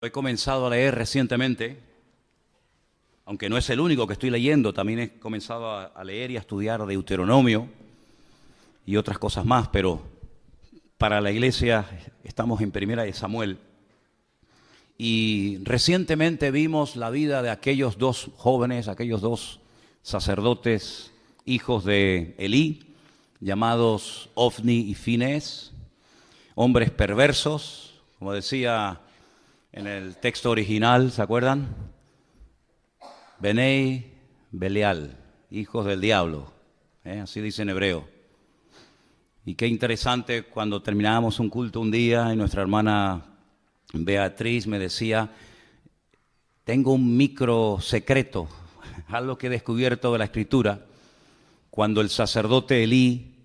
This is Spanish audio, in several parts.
He comenzado a leer recientemente, aunque no es el único que estoy leyendo, también he comenzado a leer y a estudiar Deuteronomio y otras cosas más, pero para la iglesia estamos en Primera de Samuel. Y recientemente vimos la vida de aquellos dos jóvenes, aquellos dos sacerdotes, hijos de Elí, llamados Ofni y Finés, hombres perversos, como decía en el texto original, ¿se acuerdan? Benei Belial, hijos del diablo, así dice en hebreo. Y qué interesante, cuando terminábamos un culto un día y nuestra hermana Beatriz me decía, tengo un micro secreto, algo que he descubierto de la Escritura, cuando el sacerdote Elí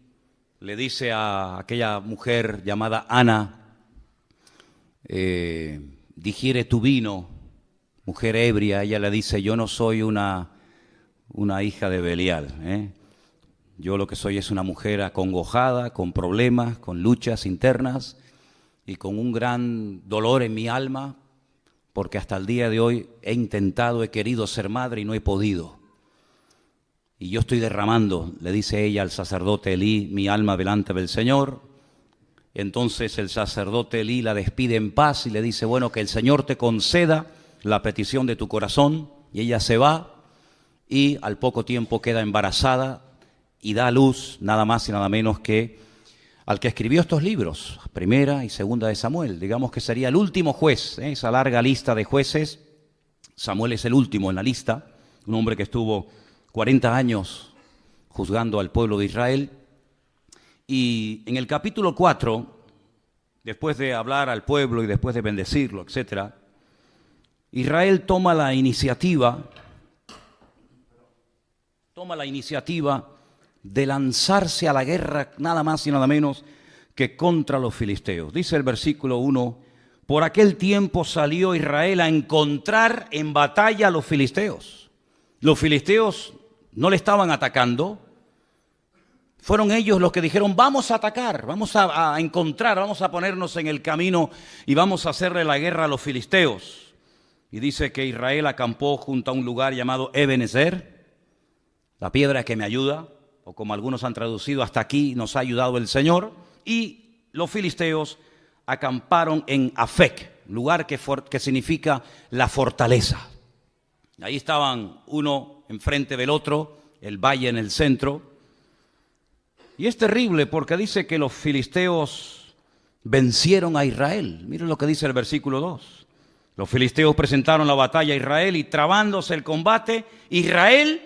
le dice a aquella mujer llamada Ana, digiere tu vino, mujer ebria, ella le dice, yo no soy una hija de Belial, Yo lo que soy es una mujer acongojada, con problemas, con luchas internas y con un gran dolor en mi alma, porque hasta el día de hoy he querido ser madre y no he podido. Y yo estoy derramando, le dice ella al sacerdote Elí, mi alma delante del Señor. Entonces el sacerdote Elí la despide en paz y le dice, bueno, que el Señor te conceda la petición de tu corazón. Y ella se va y al poco tiempo queda embarazada y da a luz nada más y nada menos que al que escribió estos libros, Primera y Segunda de Samuel. Digamos que sería el último juez, esa larga lista de jueces. Samuel es el último en la lista, un hombre que estuvo 40 años juzgando al pueblo de Israel. Y en el capítulo 4, después de hablar al pueblo y después de bendecirlo, etc., Israel toma la iniciativa de lanzarse a la guerra nada más y nada menos que contra los filisteos. Dice el versículo 1, por aquel tiempo salió Israel a encontrar en batalla a los filisteos. Los filisteos no le estaban atacando. Fueron ellos los que dijeron, vamos a atacar, vamos a encontrar, vamos a ponernos en el camino y vamos a hacerle la guerra a los filisteos. Y dice que Israel acampó junto a un lugar llamado Ebenezer, la piedra que me ayuda, o como algunos han traducido, hasta aquí nos ha ayudado el Señor. Y los filisteos acamparon en Afec, lugar que significa la fortaleza. Ahí estaban uno enfrente del otro, el valle en el centro. Y es terrible porque dice que los filisteos vencieron a Israel. Miren lo que dice el versículo 2. Los filisteos presentaron la batalla a Israel y trabándose el combate, Israel,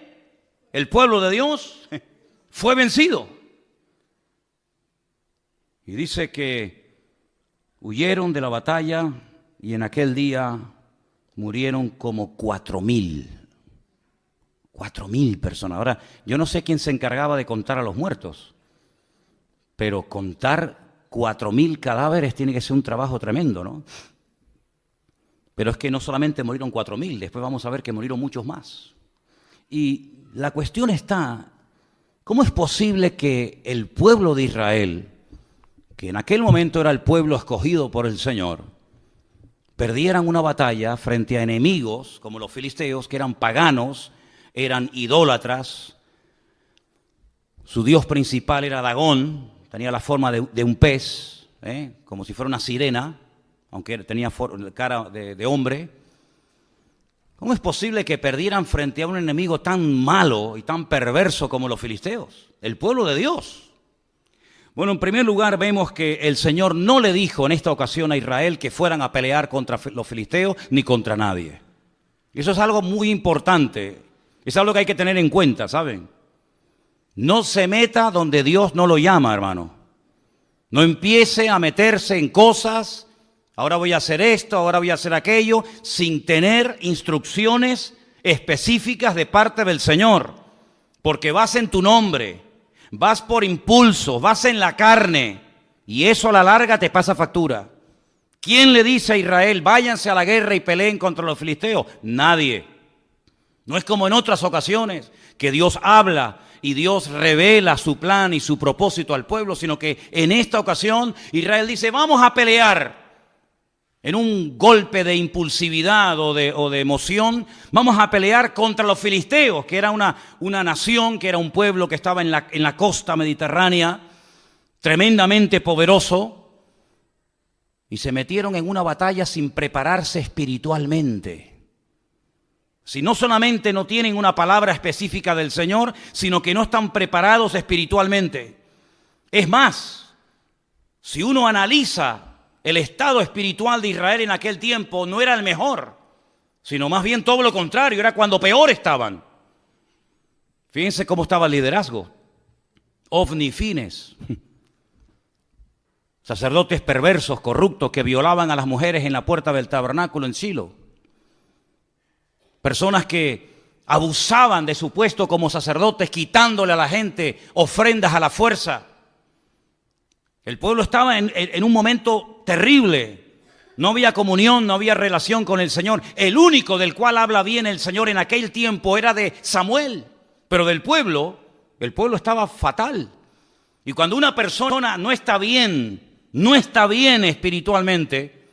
el pueblo de Dios, fue vencido. Y dice que huyeron de la batalla y en aquel día murieron como 4,000. 4,000 personas. Ahora, yo no sé quién se encargaba de contar a los muertos, pero contar 4,000 cadáveres tiene que ser un trabajo tremendo, ¿no? Pero es que no solamente murieron 4,000, después vamos a ver que murieron muchos más. Y la cuestión está, ¿cómo es posible que el pueblo de Israel, que en aquel momento era el pueblo escogido por el Señor, perdieran una batalla frente a enemigos como los filisteos, que eran paganos, eran idólatras? Su dios principal era Dagón, tenía la forma de un pez, como si fuera una sirena, aunque tenía cara de hombre. ¿Cómo es posible que perdieran frente a un enemigo tan malo y tan perverso como los filisteos? El pueblo de Dios. Bueno, en primer lugar vemos que el Señor no le dijo en esta ocasión a Israel que fueran a pelear contra los filisteos ni contra nadie. Eso es algo muy importante. Es algo que hay que tener en cuenta, ¿saben? No se meta donde Dios no lo llama, hermano. No empiece a meterse en cosas. Ahora voy a hacer esto, ahora voy a hacer aquello, sin tener instrucciones específicas de parte del Señor. Porque vas en tu nombre, vas por impulso, vas en la carne, y eso a la larga te pasa factura. ¿Quién le dice a Israel, váyanse a la guerra y peleen contra los filisteos? Nadie. No es como en otras ocasiones, que Dios habla y Dios revela su plan y su propósito al pueblo, sino que en esta ocasión Israel dice, vamos a pelear. en un golpe de impulsividad o de emoción, vamos a pelear contra los filisteos, que era una nación, que era un pueblo que estaba en la costa mediterránea, tremendamente poderoso, y se metieron en una batalla sin prepararse espiritualmente. Si no solamente no tienen una palabra específica del Señor, sino que no están preparados espiritualmente. Es más, si uno analiza el estado espiritual de Israel en aquel tiempo, no era el mejor, sino más bien todo lo contrario, era cuando peor estaban. Fíjense cómo estaba el liderazgo. Ofni, Fines, sacerdotes perversos, corruptos, que violaban a las mujeres en la puerta del tabernáculo en Silo. Personas que abusaban de su puesto como sacerdotes, quitándole a la gente ofrendas a la fuerza. El pueblo estaba en un momento terrible. No había comunión, no había relación con el Señor. El único del cual habla bien el Señor en aquel tiempo era de Samuel. Pero del pueblo, el pueblo estaba fatal. Y cuando una persona no está bien espiritualmente,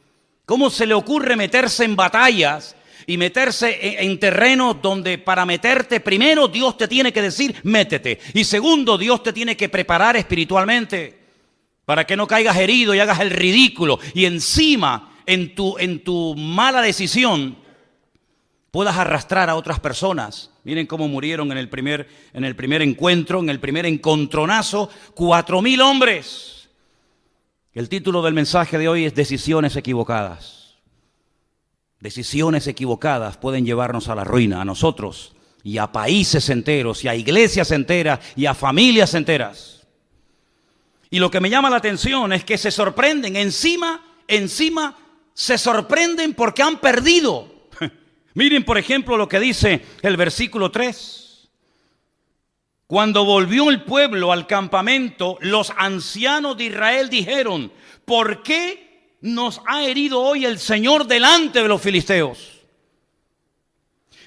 ¿cómo se le ocurre meterse en batallas y meterse en terrenos donde para meterte, primero Dios te tiene que decir, métete? Y segundo, Dios te tiene que preparar espiritualmente para que no caigas herido y hagas el ridículo. Y encima, en tu mala decisión, puedas arrastrar a otras personas. Miren cómo murieron en el primer encuentro, en el primer encontronazo, 4,000 hombres. El título del mensaje de hoy es Decisiones equivocadas. Decisiones equivocadas pueden llevarnos a la ruina, a nosotros, y a países enteros, y a iglesias enteras, y a familias enteras. Y lo que me llama la atención es que se sorprenden, encima se sorprenden porque han perdido. Miren, por ejemplo, lo que dice el versículo 3. Cuando volvió el pueblo al campamento, los ancianos de Israel dijeron, ¿por qué nos ha herido hoy el Señor delante de los filisteos?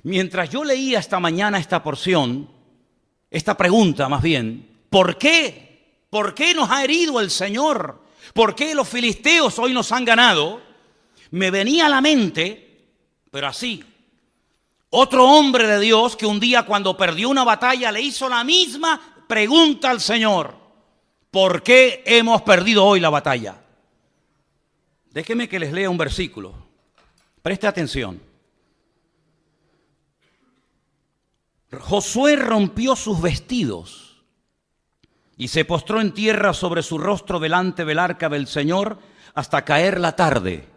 Mientras yo leía esta mañana esta porción, esta pregunta más bien, ¿por qué? ¿Por qué nos ha herido el Señor? ¿Por qué los filisteos hoy nos han ganado? Me venía a la mente, pero así, otro hombre de Dios que un día cuando perdió una batalla le hizo la misma pregunta al Señor. ¿Por qué hemos perdido hoy la batalla? Déjenme que les lea un versículo. Preste atención. Josué rompió sus vestidos y se postró en tierra sobre su rostro delante del arca del Señor hasta caer la tarde.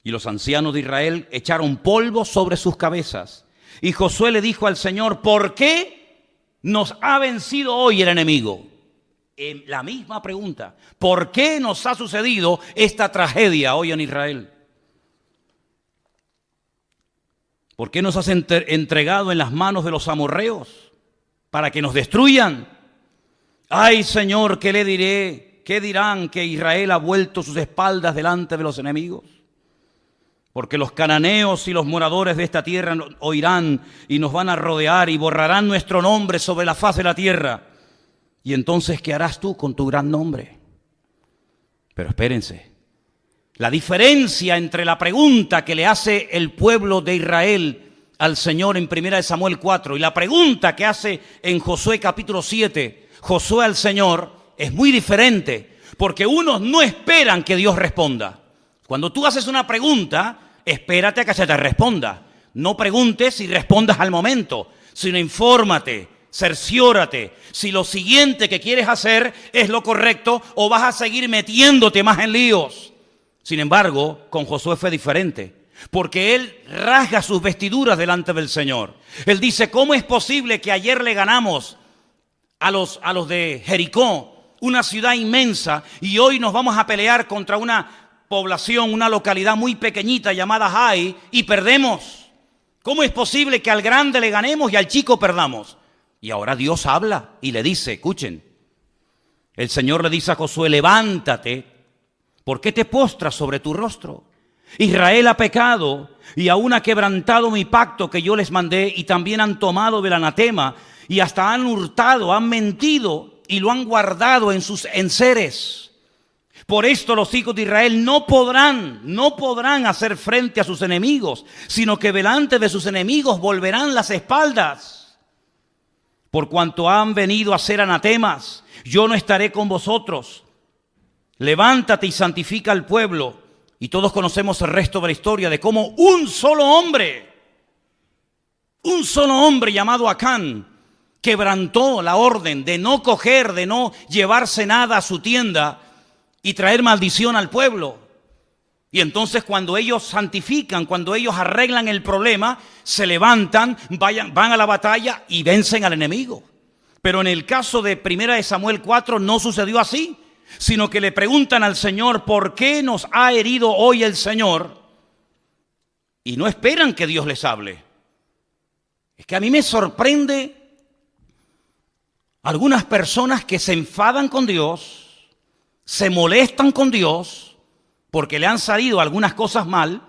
Y los ancianos de Israel echaron polvo sobre sus cabezas. Y Josué le dijo al Señor, ¿por qué nos ha vencido hoy el enemigo? La misma pregunta, ¿por qué nos ha sucedido esta tragedia hoy en Israel? ¿Por qué nos has entregado en las manos de los amorreos para que nos destruyan? Ay, Señor, ¿qué le diré? ¿Qué dirán que Israel ha vuelto sus espaldas delante de los enemigos? Porque los cananeos y los moradores de esta tierra oirán y nos van a rodear y borrarán nuestro nombre sobre la faz de la tierra. Y entonces, ¿qué harás tú con tu gran nombre? Pero espérense, la diferencia entre la pregunta que le hace el pueblo de Israel al Señor en 1 Samuel 4 y la pregunta que hace en Josué capítulo 7, Josué al Señor, es muy diferente, porque unos no esperan que Dios responda. Cuando tú haces una pregunta, espérate a que se te responda. No preguntes y respondas al momento, sino infórmate, cerciórate si lo siguiente que quieres hacer es lo correcto o vas a seguir metiéndote más en líos. Sin embargo, con Josué fue diferente, porque él rasga sus vestiduras delante del Señor. Él dice, ¿cómo es posible que ayer le ganamos a los de Jericó, una ciudad inmensa, y hoy nos vamos a pelear contra una población, una localidad muy pequeñita llamada Jai, y perdemos? ¿Cómo es posible que al grande le ganemos y al chico perdamos? Y ahora Dios habla y le dice, escuchen, el Señor le dice a Josué, levántate, ¿por qué te postras sobre tu rostro? Israel ha pecado y aún ha quebrantado mi pacto que yo les mandé, y también han tomado del anatema y hasta han hurtado, han mentido y lo han guardado en sus enseres. Por esto los hijos de Israel no podrán hacer frente a sus enemigos, sino que delante de sus enemigos volverán las espaldas. Por cuanto han venido a ser anatemas, yo no estaré con vosotros. Levántate y santifica al pueblo. Y todos conocemos el resto de la historia de cómo un solo hombre llamado Acán, quebrantó la orden de no coger, de no llevarse nada a su tienda y traer maldición al pueblo. Y entonces cuando ellos santifican, cuando ellos arreglan el problema, se levantan, van a la batalla y vencen al enemigo. Pero en el caso de 1 Samuel 4 no sucedió así, sino que le preguntan al Señor, ¿por qué nos ha herido hoy el Señor? Y no esperan que Dios les hable. Es que a mí me sorprende algunas personas que se enfadan con Dios, se molestan con Dios porque le han salido algunas cosas mal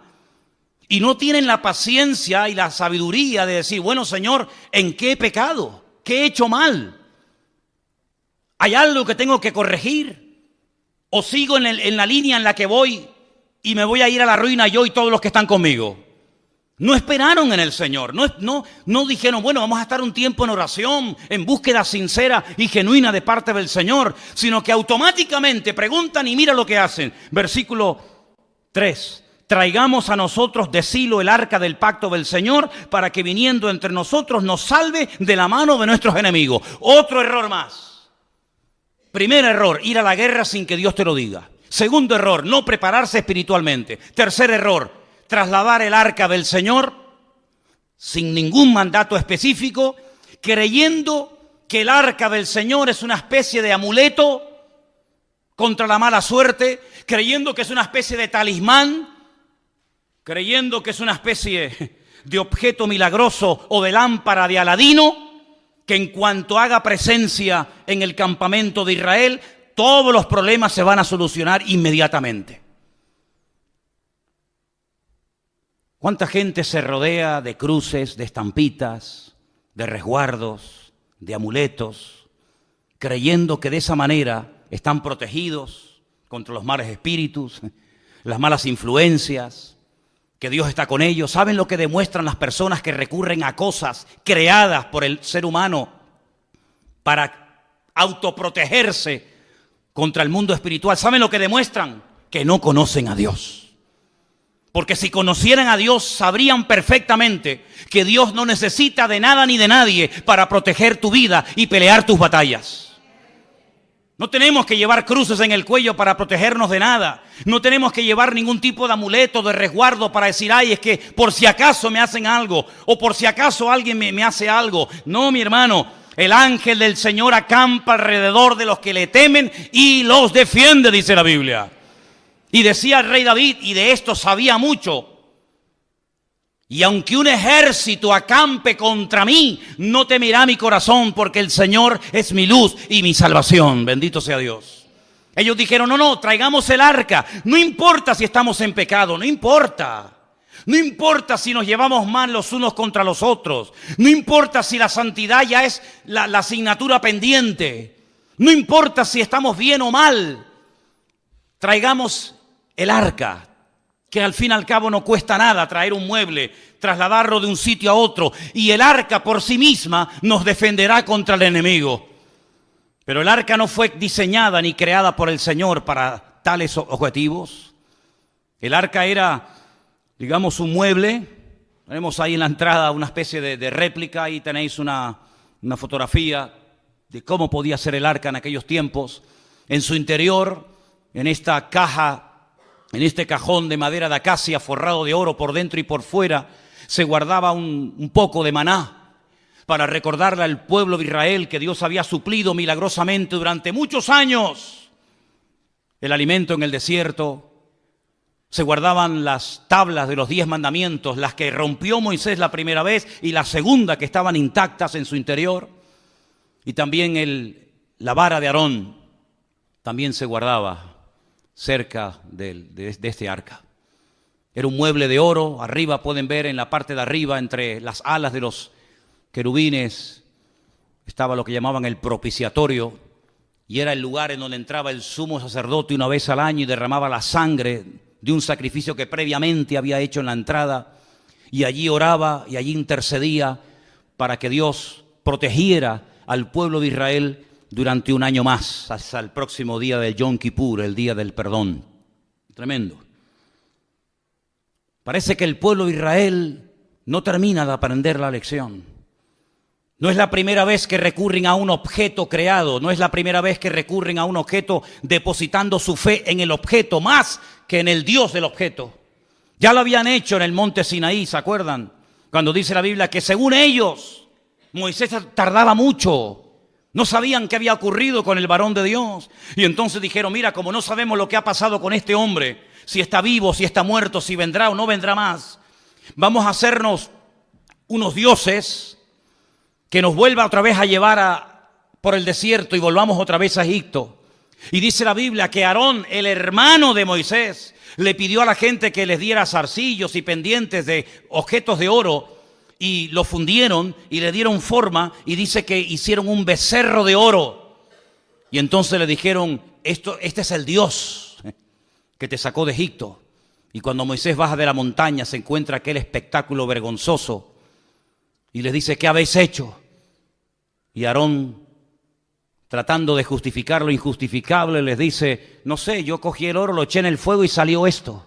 y no tienen la paciencia y la sabiduría de decir, bueno, Señor, ¿en qué he pecado? ¿Qué he hecho mal? ¿Hay algo que tengo que corregir? ¿O sigo en la línea en la que voy y me voy a ir a la ruina yo y todos los que están conmigo? No esperaron en el Señor, no dijeron, bueno, vamos a estar un tiempo en oración, en búsqueda sincera y genuina de parte del Señor, sino que automáticamente preguntan y mira lo que hacen. Versículo 3, traigamos a nosotros de Silo el arca del pacto del Señor para que viniendo entre nosotros nos salve de la mano de nuestros enemigos. Otro error más. Primer error, ir a la guerra sin que Dios te lo diga. Segundo error, no prepararse espiritualmente. Tercer error, trasladar el arca del Señor sin ningún mandato específico, creyendo que el arca del Señor es una especie de amuleto contra la mala suerte, creyendo que es una especie de talismán, creyendo que es una especie de objeto milagroso o de lámpara de Aladino, que en cuanto haga presencia en el campamento de Israel, todos los problemas se van a solucionar inmediatamente. ¿Cuánta gente se rodea de cruces, de estampitas, de resguardos, de amuletos, creyendo que de esa manera están protegidos contra los malos espíritus, las malas influencias, que Dios está con ellos? ¿Saben lo que demuestran las personas que recurren a cosas creadas por el ser humano para autoprotegerse contra el mundo espiritual? ¿Saben lo que demuestran? Que no conocen a Dios. Porque si conocieran a Dios, sabrían perfectamente que Dios no necesita de nada ni de nadie para proteger tu vida y pelear tus batallas. No tenemos que llevar cruces en el cuello para protegernos de nada. No tenemos que llevar ningún tipo de amuleto, de resguardo para decir, ay, es que por si acaso me hacen algo o por si acaso alguien me hace algo. No, mi hermano, el ángel del Señor acampa alrededor de los que le temen y los defiende, dice la Biblia. Y decía el rey David, y de esto sabía mucho, y aunque un ejército acampe contra mí, no temerá mi corazón, porque el Señor es mi luz y mi salvación. Bendito sea Dios. Ellos dijeron, no, traigamos el arca. No importa si estamos en pecado, no importa. No importa si nos llevamos mal los unos contra los otros. No importa si la santidad ya es la asignatura pendiente. No importa si estamos bien o mal. Traigamos el arca, que al fin y al cabo no cuesta nada traer un mueble, trasladarlo de un sitio a otro, y el arca por sí misma nos defenderá contra el enemigo. Pero el arca no fue diseñada ni creada por el Señor para tales objetivos. El arca era, digamos, un mueble. Tenemos ahí en la entrada una especie de réplica, ahí tenéis una fotografía de cómo podía ser el arca en aquellos tiempos. En su interior, en esta caja, en este cajón de madera de acacia forrado de oro por dentro y por fuera, se guardaba un poco de maná para recordarle al pueblo de Israel que Dios había suplido milagrosamente durante muchos años el alimento en el desierto. Se guardaban las tablas de los 10 mandamientos, las que rompió Moisés la primera vez y la segunda, que estaban intactas en su interior. Y también la vara de Aarón también se guardaba cerca de este arca. Era un mueble de oro. Arriba pueden ver, en la parte de arriba, entre las alas de los querubines, estaba lo que llamaban el propiciatorio, y era el lugar en donde entraba el sumo sacerdote una vez al año y derramaba la sangre de un sacrificio que previamente había hecho en la entrada, y allí oraba y allí intercedía para que Dios protegiera al pueblo de Israel durante un año más, hasta el próximo día del Yom Kippur, el día del perdón. Tremendo. Parece que el pueblo de Israel no termina de aprender la lección. No es la primera vez que recurren a un objeto creado, no es la primera vez que recurren a un objeto depositando su fe en el objeto más que en el Dios del objeto. Ya lo habían hecho en el monte Sinaí, ¿se acuerdan? Cuando dice la Biblia que según ellos, Moisés tardaba mucho. No sabían qué había ocurrido con el varón de Dios. Y entonces dijeron, mira, como no sabemos lo que ha pasado con este hombre, si está vivo, si está muerto, si vendrá o no vendrá más, vamos a hacernos unos dioses que nos vuelva otra vez a llevar por el desierto y volvamos otra vez a Egipto. Y dice la Biblia que Aarón, el hermano de Moisés, le pidió a la gente que les diera zarcillos y pendientes de objetos de oro, y lo fundieron y le dieron forma, y dice que hicieron un becerro de oro. Y entonces le dijeron, este es el Dios que te sacó de Egipto. Y cuando Moisés baja de la montaña se encuentra aquel espectáculo vergonzoso y les dice, ¿qué habéis hecho? Y Aarón, tratando de justificar lo injustificable, les dice, no sé, yo cogí el oro, lo eché en el fuego y salió esto.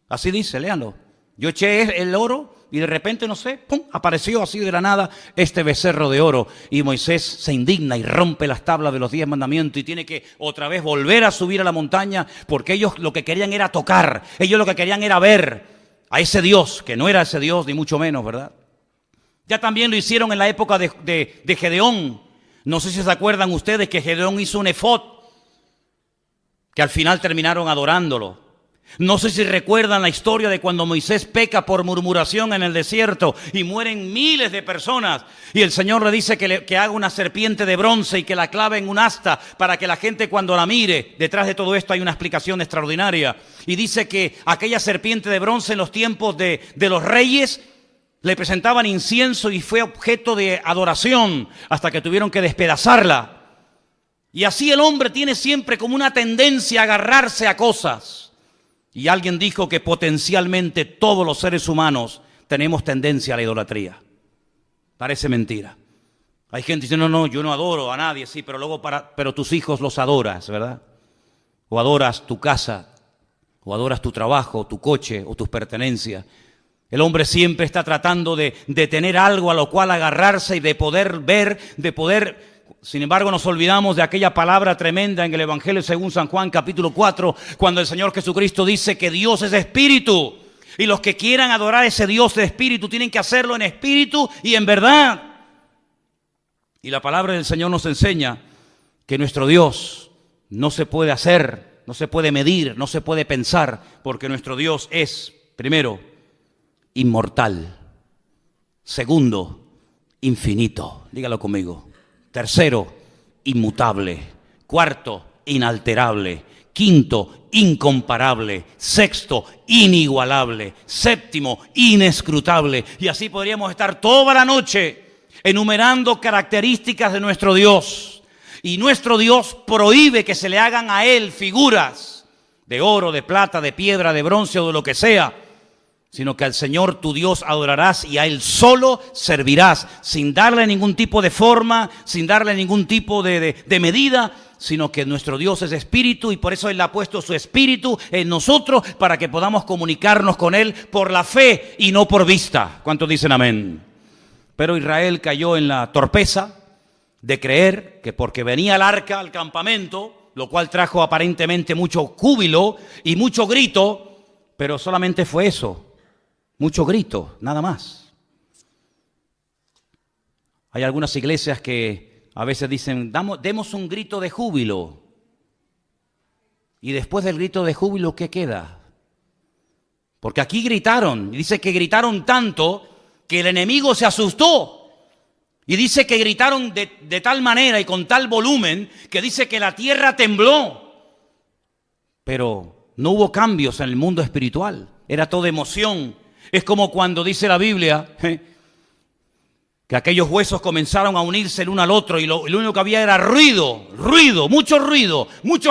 Así dice, léanlo. Yo eché el oro y de repente, no sé, ¡pum!, apareció así de la nada este becerro de oro. Y Moisés se indigna y rompe las tablas de los 10 mandamientos y tiene que otra vez volver a subir a la montaña, porque ellos lo que querían era tocar, ellos lo que querían era ver a ese Dios, que no era ese Dios ni mucho menos, ¿verdad? Ya también lo hicieron en la época de Gedeón. No sé si se acuerdan ustedes que Gedeón hizo un efod, que al final terminaron adorándolo. No sé si recuerdan la historia de cuando Moisés peca por murmuración en el desierto y mueren miles de personas. Y el Señor le dice que haga una serpiente de bronce y que la clave en un asta para que la gente cuando la mire, detrás de todo esto hay una explicación extraordinaria. Y dice que aquella serpiente de bronce en los tiempos de los reyes le presentaban incienso y fue objeto de adoración hasta que tuvieron que despedazarla. Y así el hombre tiene siempre como una tendencia a agarrarse a cosas. Y alguien dijo que potencialmente todos los seres humanos tenemos tendencia a la idolatría. Parece mentira. Hay gente que dice, no, yo no adoro a nadie, sí, pero luego pero tus hijos los adoras, ¿verdad? O adoras tu casa, o adoras tu trabajo, tu coche, o tus pertenencias. El hombre siempre está tratando de tener algo a lo cual agarrarse y de poder ver, Sin embargo, nos olvidamos de aquella palabra tremenda en el Evangelio según San Juan, capítulo 4, cuando el Señor Jesucristo dice que Dios es espíritu. Y los que quieran adorar a ese Dios de espíritu tienen que hacerlo en espíritu y en verdad. Y la palabra del Señor nos enseña que nuestro Dios no se puede hacer, no se puede medir, no se puede pensar, porque nuestro Dios es, primero, inmortal. Segundo, infinito. Dígalo conmigo. Tercero, inmutable. Cuarto, inalterable. Quinto, incomparable. Sexto, inigualable. Séptimo, inescrutable. Y así podríamos estar toda la noche enumerando características de nuestro Dios. Y nuestro Dios prohíbe que se le hagan a Él figuras de oro, de plata, de piedra, de bronce o de lo que sea, sino que al Señor tu Dios adorarás y a Él solo servirás, sin darle ningún tipo de forma, sin darle ningún tipo de medida, sino que nuestro Dios es espíritu y por eso Él ha puesto su espíritu en nosotros para que podamos comunicarnos con Él por la fe y no por vista. ¿Cuántos dicen amén? Pero Israel cayó en la torpeza de creer que porque venía el arca al campamento, lo cual trajo aparentemente mucho júbilo y mucho grito, pero solamente fue eso. Mucho grito, nada más. Hay algunas iglesias que a veces dicen, demos un grito de júbilo. Y después del grito de júbilo, ¿qué queda? Porque aquí gritaron, y dice que gritaron tanto que el enemigo se asustó. Y dice que gritaron de tal manera y con tal volumen que dice que la tierra tembló. Pero no hubo cambios en el mundo espiritual, era todo emoción. Es como cuando dice la Biblia que aquellos huesos comenzaron a unirse el uno al otro y lo único que había era ruido, mucho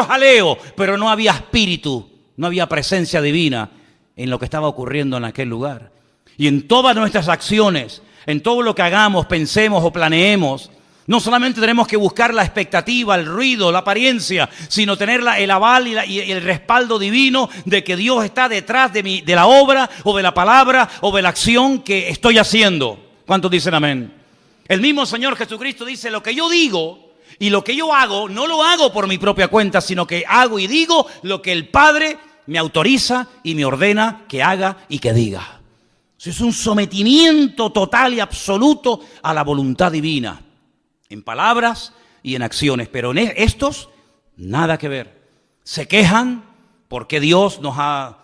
jaleo, pero no había espíritu, no había presencia divina en lo que estaba ocurriendo en aquel lugar. Y en todas nuestras acciones, en todo lo que hagamos, pensemos o planeemos, no solamente tenemos que buscar la expectativa, el ruido, la apariencia, sino tener el aval y el respaldo divino de que Dios está detrás de la obra o de la palabra o de la acción que estoy haciendo. ¿Cuántos dicen amén? El mismo Señor Jesucristo dice, lo que yo digo y lo que yo hago, no lo hago por mi propia cuenta, sino que hago y digo lo que el Padre me autoriza y me ordena que haga y que diga. Eso es un sometimiento total y absoluto a la voluntad divina, en palabras y en acciones, pero en estos nada que ver. Se quejan porque Dios nos ha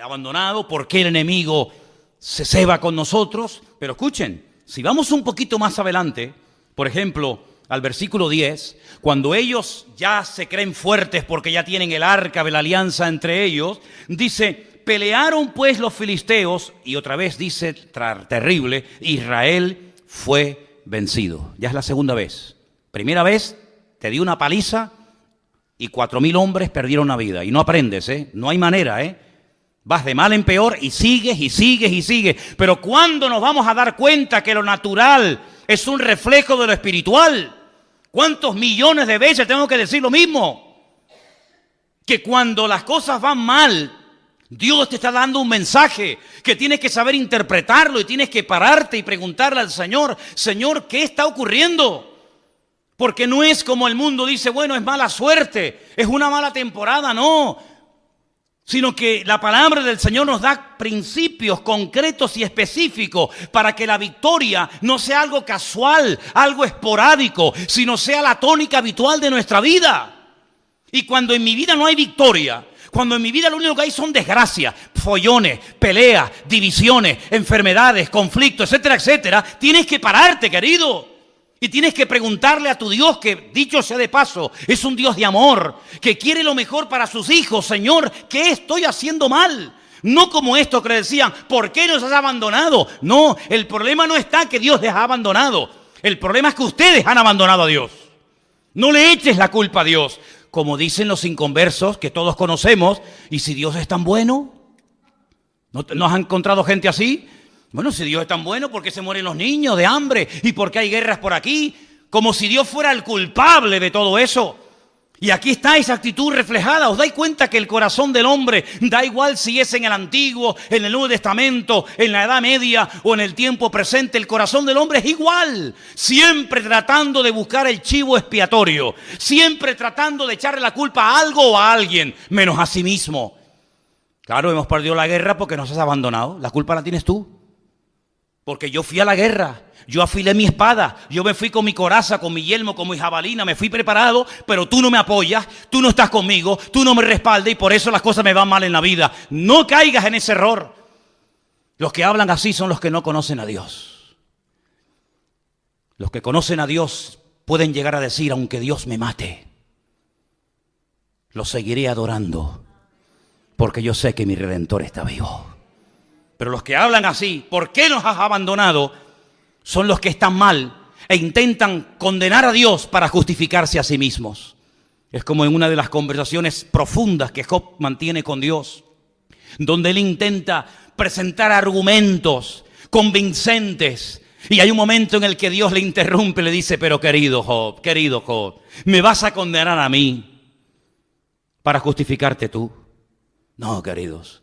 abandonado, porque el enemigo se ceba con nosotros, pero escuchen, si vamos un poquito más adelante, por ejemplo, al versículo 10, cuando ellos ya se creen fuertes porque ya tienen el arca de la alianza entre ellos, dice, pelearon pues los filisteos, y otra vez dice, terrible, Israel fue vencido. Ya es la segunda vez. Primera vez te dio una paliza y 4,000 hombres perdieron la vida. Y no aprendes, no hay manera, Vas de mal en peor y sigues y sigues y sigues. Pero ¿cuándo nos vamos a dar cuenta que lo natural es un reflejo de lo espiritual? ¿Cuántos millones de veces tengo que decir lo mismo? Que cuando las cosas van mal, Dios te está dando un mensaje que tienes que saber interpretarlo y tienes que pararte y preguntarle al Señor, Señor, ¿qué está ocurriendo? Porque no es como el mundo dice, bueno, es mala suerte, es una mala temporada, no. Sino que la palabra del Señor nos da principios concretos y específicos para que la victoria no sea algo casual, algo esporádico, sino sea la tónica habitual de nuestra vida. Y cuando en mi vida no hay victoria, cuando en mi vida lo único que hay son desgracias, follones, peleas, divisiones, enfermedades, conflictos, etcétera, etcétera, tienes que pararte, querido. Y tienes que preguntarle a tu Dios, que dicho sea de paso, es un Dios de amor, que quiere lo mejor para sus hijos. Señor, ¿qué estoy haciendo mal? No como esto que le decían, ¿por qué nos has abandonado? No, el problema no está que Dios les ha abandonado. El problema es que ustedes han abandonado a Dios. No le eches la culpa a Dios. Como dicen los inconversos que todos conocemos, ¿y si Dios es tan bueno? ¿No has encontrado gente así? Bueno, si Dios es tan bueno, ¿por qué se mueren los niños de hambre? ¿Y por qué hay guerras por aquí? Como si Dios fuera el culpable de todo eso. Y aquí está esa actitud reflejada. ¿Os dais cuenta que el corazón del hombre, da igual si es en el Antiguo, en el Nuevo Testamento, en la Edad Media o en el tiempo presente, el corazón del hombre es igual? Siempre tratando de buscar el chivo expiatorio. Siempre tratando de echarle la culpa a algo o a alguien, menos a sí mismo. Claro, hemos perdido la guerra porque nos has abandonado. La culpa la tienes tú. Porque yo fui a la guerra, yo afilé mi espada, yo me fui con mi coraza, con mi yelmo, con mi jabalina, me fui preparado, pero tú no me apoyas, tú no estás conmigo, tú no me respaldas y por eso las cosas me van mal en la vida. No caigas en ese error. Los que hablan así son los que no conocen a Dios. Los que conocen a Dios pueden llegar a decir, aunque Dios me mate, lo seguiré adorando, porque yo sé que mi Redentor está vivo. Pero los que hablan así, ¿por qué nos has abandonado? Son los que están mal e intentan condenar a Dios para justificarse a sí mismos. Es como en una de las conversaciones profundas que Job mantiene con Dios, donde él intenta presentar argumentos convincentes. Y hay un momento en el que Dios le interrumpe y le dice, pero querido Job, ¿me vas a condenar a mí para justificarte tú? No, queridos.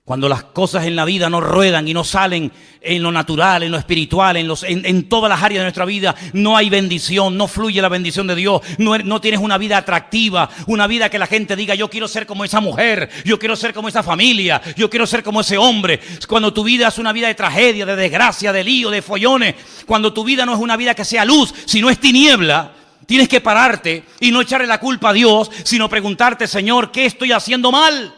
Cuando las cosas en la vida no ruedan y no salen en lo natural, en lo espiritual, en todas las áreas de nuestra vida, no hay bendición, no fluye la bendición de Dios, no tienes una vida atractiva, una vida que la gente diga, yo quiero ser como esa mujer, yo quiero ser como esa familia, yo quiero ser como ese hombre. Cuando tu vida es una vida de tragedia, de desgracia, de lío, de follones, cuando tu vida no es una vida que sea luz, sino es tiniebla, tienes que pararte y no echarle la culpa a Dios, sino preguntarte, Señor, ¿qué estoy haciendo mal?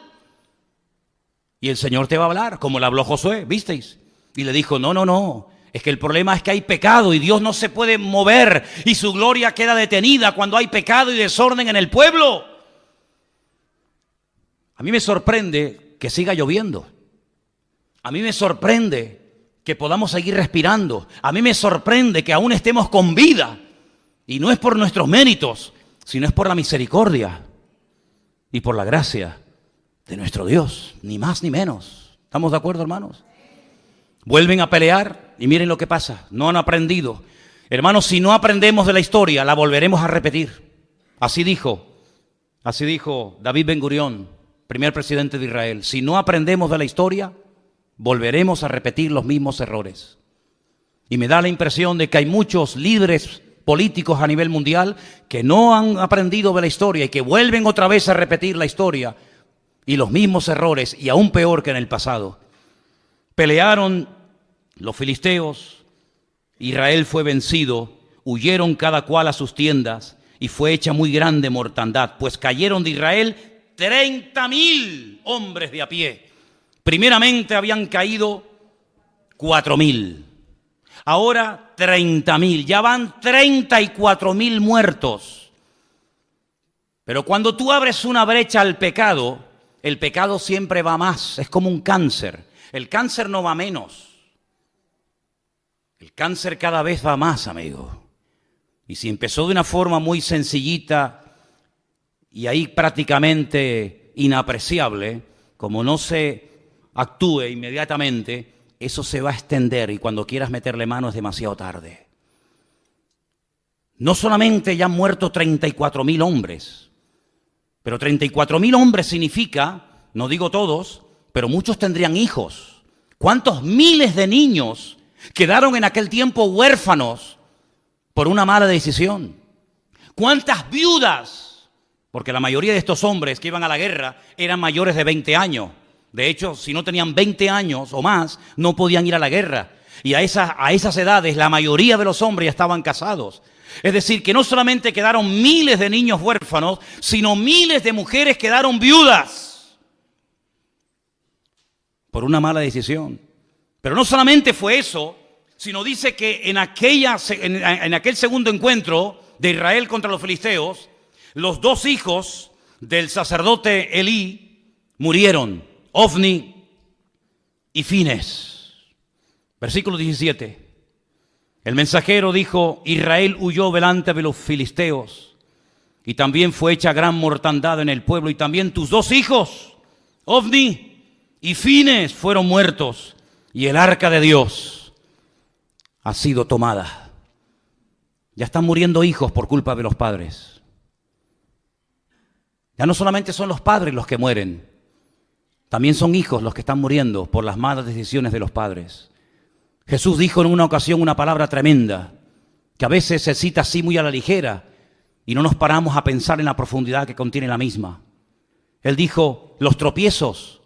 Y el Señor te va a hablar, como le habló Josué, ¿visteis? Y le dijo, no, es que el problema es que hay pecado y Dios no se puede mover y su gloria queda detenida cuando hay pecado y desorden en el pueblo. A mí me sorprende que siga lloviendo. A mí me sorprende que podamos seguir respirando. A mí me sorprende que aún estemos con vida. Y no es por nuestros méritos, sino es por la misericordia y por la gracia de nuestro Dios, ni más ni menos. ¿Estamos de acuerdo, hermanos? Vuelven a pelear y miren lo que pasa. No han aprendido. Hermanos, si no aprendemos de la historia, la volveremos a repetir. Así dijo David Ben-Gurión, primer presidente de Israel. Si no aprendemos de la historia, volveremos a repetir los mismos errores. Y me da la impresión de que hay muchos líderes políticos a nivel mundial que no han aprendido de la historia y que vuelven otra vez a repetir la historia y los mismos errores, y aún peor que en el pasado. Pelearon los filisteos, Israel fue vencido, huyeron cada cual a sus tiendas y fue hecha muy grande mortandad, pues cayeron de Israel 30.000 hombres de a pie. Primeramente habían caído 4.000, ahora 30.000, ya van 34.000 muertos. Pero cuando tú abres una brecha al pecado, el pecado siempre va más, es como un cáncer. El cáncer no va menos. El cáncer cada vez va más, amigo. Y si empezó de una forma muy sencillita y ahí prácticamente inapreciable, como no se actúe inmediatamente, eso se va a extender y cuando quieras meterle mano es demasiado tarde. No solamente ya han muerto 34.000 hombres, pero 34.000 hombres significa, no digo todos, pero muchos tendrían hijos. ¿Cuántos miles de niños quedaron en aquel tiempo huérfanos por una mala decisión? ¿Cuántas viudas? Porque la mayoría de estos hombres que iban a la guerra eran mayores de 20 años. De hecho, si no tenían 20 años o más, no podían ir a la guerra. Y a esas edades, la mayoría de los hombres ya estaban casados. Es decir, que no solamente quedaron miles de niños huérfanos, sino miles de mujeres quedaron viudas por una mala decisión. Pero no solamente fue eso, sino dice que en aquel segundo encuentro de Israel contra los filisteos, los dos hijos del sacerdote Elí murieron, Ofni y Fines. Versículo 17. El mensajero dijo: Israel huyó delante de los filisteos y también fue hecha gran mortandad en el pueblo, y también tus dos hijos, Ofni y Fines, fueron muertos, y el arca de Dios ha sido tomada. Ya están muriendo hijos por culpa de los padres. Ya no solamente son los padres los que mueren, también son hijos los que están muriendo por las malas decisiones de los padres. Jesús dijo en una ocasión una palabra tremenda, que a veces se cita así muy a la ligera y no nos paramos a pensar en la profundidad que contiene la misma. Él dijo: los tropiezos,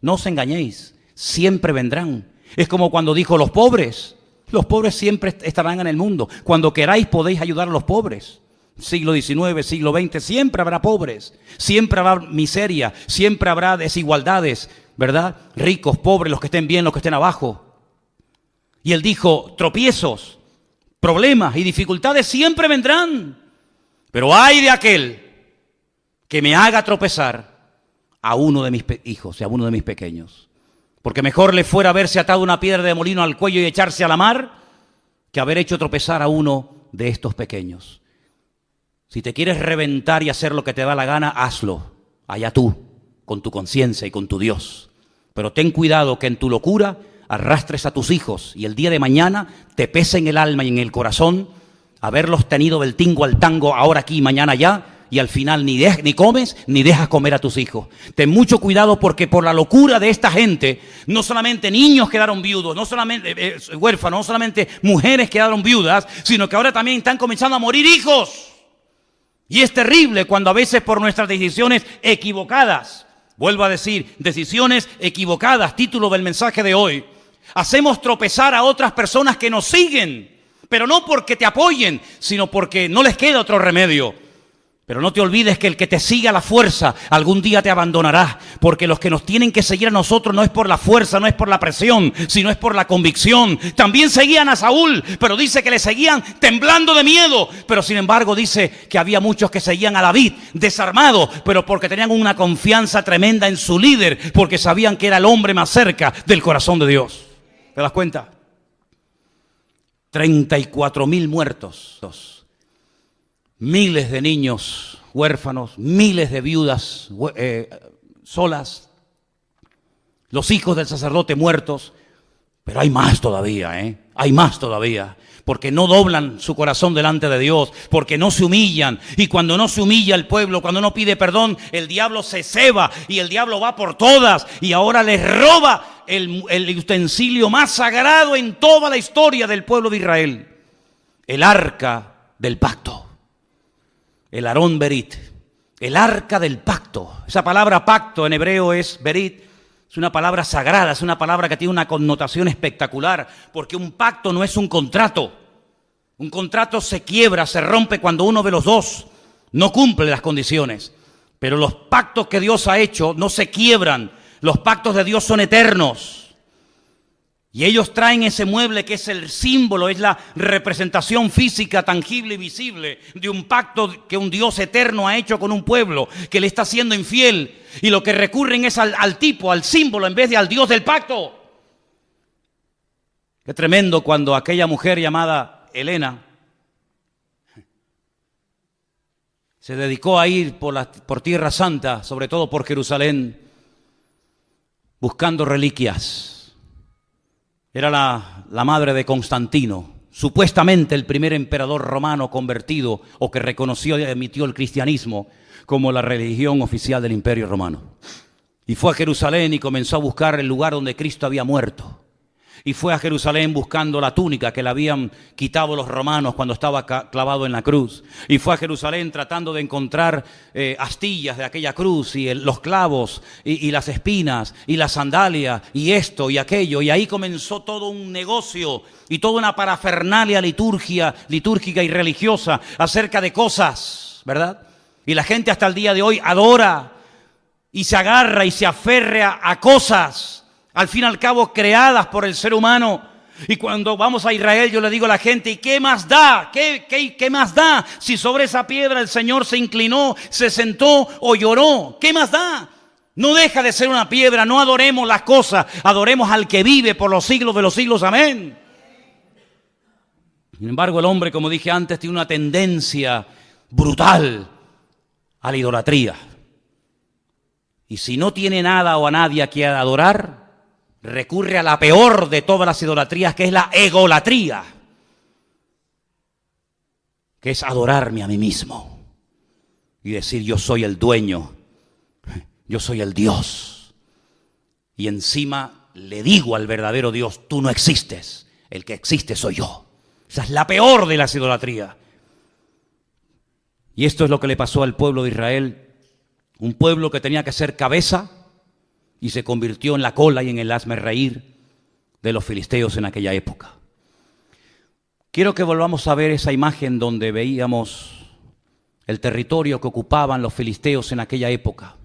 no os engañéis, siempre vendrán. Es como cuando dijo: los pobres siempre estarán en el mundo. Cuando queráis podéis ayudar a los pobres. Siglo XIX, siglo XX, siempre habrá pobres, siempre habrá miseria, siempre habrá desigualdades, ¿verdad? Ricos, pobres, los que estén bien, los que estén abajo. Y él dijo: tropiezos, problemas y dificultades siempre vendrán, pero ay de aquel que me haga tropezar a uno de mis hijos y a uno de mis pequeños. Porque mejor le fuera haberse atado una piedra de molino al cuello y echarse a la mar que haber hecho tropezar a uno de estos pequeños. Si te quieres reventar y hacer lo que te da la gana, hazlo, allá tú, con tu conciencia y con tu Dios. Pero ten cuidado que en tu locura arrastres a tus hijos y el día de mañana te pese en el alma y en el corazón haberlos tenido del tingo al tango, ahora aquí y mañana allá, y al final ni comes ni dejas comer a tus hijos. Ten mucho cuidado, porque por la locura de esta gente, no solamente niños quedaron viudos, no solamente huérfanos, no solamente mujeres quedaron viudas, sino que ahora también están comenzando a morir hijos. Y es terrible cuando a veces por nuestras decisiones equivocadas, vuelvo a decir, decisiones equivocadas, título del mensaje de hoy, hacemos tropezar a otras personas que nos siguen, pero no porque te apoyen, sino porque no les queda otro remedio. Pero no te olvides que el que te siga a la fuerza algún día te abandonará, porque los que nos tienen que seguir a nosotros no es por la fuerza, no es por la presión, sino es por la convicción. También seguían a Saúl, pero dice que le seguían temblando de miedo, pero sin embargo dice que había muchos que seguían a David desarmados, pero porque tenían una confianza tremenda en su líder, porque sabían que era el hombre más cerca del corazón de Dios. ¿Te das cuenta? 34.000 muertos, miles de niños huérfanos, miles de viudas solas, los hijos del sacerdote muertos. Pero hay más todavía, hay más todavía. Porque no doblan su corazón delante de Dios, porque no se humillan. Y cuando no se humilla el pueblo, cuando no pide perdón, el diablo se ceba y el diablo va por todas. Y ahora les roba el utensilio más sagrado en toda la historia del pueblo de Israel. El arca del pacto. El Aarón Berit. El arca del pacto. Esa palabra pacto en hebreo es Berit. Es una palabra sagrada, es una palabra que tiene una connotación espectacular, porque un pacto no es un contrato. Un contrato se quiebra, se rompe cuando uno de los dos no cumple las condiciones. Pero los pactos que Dios ha hecho no se quiebran. Los pactos de Dios son eternos. Y ellos traen ese mueble que es el símbolo, es la representación física, tangible y visible de un pacto que un Dios eterno ha hecho con un pueblo que le está siendo infiel. Y lo que recurren es al tipo, al símbolo, en vez de al Dios del pacto. Qué tremendo cuando aquella mujer llamada Helena se dedicó a ir por Tierra Santa, sobre todo por Jerusalén, buscando reliquias. Era la madre de Constantino, supuestamente el primer emperador romano convertido o que reconoció y admitió el cristianismo como la religión oficial del Imperio Romano. Y fue a Jerusalén y comenzó a buscar el lugar donde Cristo había muerto. Y fue a Jerusalén buscando la túnica que le habían quitado los romanos cuando estaba clavado en la cruz. Y fue a Jerusalén tratando de encontrar astillas de aquella cruz y los clavos y las espinas y la sandalia y esto y aquello. Y ahí comenzó todo un negocio y toda una parafernalia litúrgica y religiosa acerca de cosas, ¿verdad? Y la gente hasta el día de hoy adora y se agarra y se aferra a cosas, al fin y al cabo creadas por el ser humano. Y cuando vamos a Israel yo le digo a la gente, ¿y qué más da? ¿Qué más da? Si sobre esa piedra el Señor se inclinó, se sentó o lloró, ¿qué más da? No deja de ser una piedra, no adoremos las cosas, adoremos al que vive por los siglos de los siglos, amén. Sin embargo, el hombre, como dije antes, tiene una tendencia brutal a la idolatría. Y si no tiene nada o a nadie a quien adorar, recurre a la peor de todas las idolatrías, que es la egolatría, que es adorarme a mí mismo y decir yo soy el dueño, yo soy el Dios. Y encima le digo al verdadero Dios, tú no existes, el que existe soy yo. Esa es la peor de las idolatrías. Y esto es lo que le pasó al pueblo de Israel, un pueblo que tenía que ser cabeza y se convirtió en la cola y en el hazmerreír de los filisteos en aquella época. Quiero que volvamos a ver esa imagen donde veíamos el territorio que ocupaban los filisteos en aquella época.